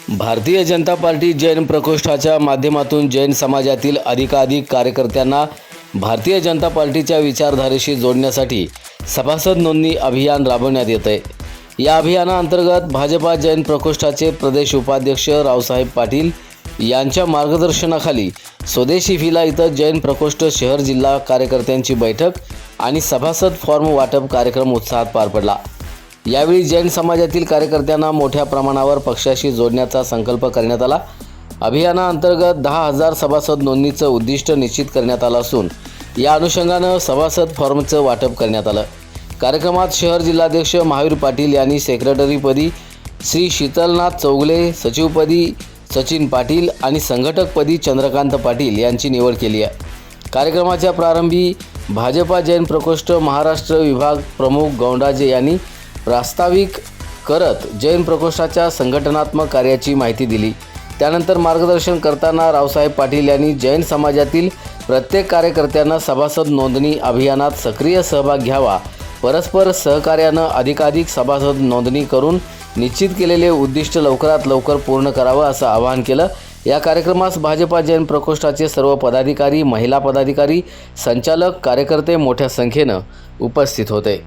Bharatiya Janata party Jain प्रकोष्ठाच्या माध्यमातून जैन समाजातील अधिकाधिक कार्यकर्त्यांना भारतीय जनता पार्टीच्या विचारधारेशी जोडण्यासाठी सभासद नोंदणी अभियान राबवण्यात येत आहे। या अभियानाअंतर्गत भाजपा जैन प्रकोष्ठाचे प्रदेश उपाध्यक्ष रावसाहेब पाटील यांच्या मार्गदर्शनाखाली स्वदेशी फिला इथं जैन प्रकोष्ठ शहर जिल्हा कार्यकर्त्यांची बैठक आणि सभासद फॉर्म वाटप कार्यक्रम उत्साहात पार पडला। यावेळी जैन समाजातील कार्यकर्त्यांना मोठ्या प्रमाणावर पक्षाशी जोडण्याचा संकल्प करण्यात आला। अभियानाअंतर्गत 10,000 सभासद नोंदणीचं उद्दिष्ट निश्चित करण्यात आलं असून या अनुषंगानं सभासद फॉर्मचं वाटप करण्यात आलं। कार्यक्रमात शहर जिल्हाध्यक्ष महावीर पाटील यांनी सेक्रेटरीपदी श्री शीतलनाथ चौगले, सचिवपदी सचिन पाटील आणि संघटकपदी चंद्रकांत पाटील यांची निवड केली आहे। कार्यक्रमाच्या प्रारंभी भाजपा जैन प्रकोष्ठ महाराष्ट्र विभाग प्रमुख गौंडाजे यांनी प्रास्ताविक करत जैन प्रकोष्ठाच्या संघटनात्मक कार्याची माहिती दिली। त्यानंतर मार्गदर्शन करताना रावसाहेब पाटील यांनी जैन समाजातील प्रत्येक कार्यकर्त्यांना सभासद नोंदणी अभियानात सक्रिय सहभाग घ्यावा, परस्पर सहकार्यानं अधिकाधिक सभासद नोंदणी करून निश्चित केलेले उद्दिष्ट लवकरात लवकर पूर्ण करावं असं आवाहन केलं। या कार्यक्रमास भाजपा जैन प्रकोष्ठाचे सर्व पदाधिकारी, महिला पदाधिकारी, संचालक, कार्यकर्ते मोठ्या संख्येनं उपस्थित होते।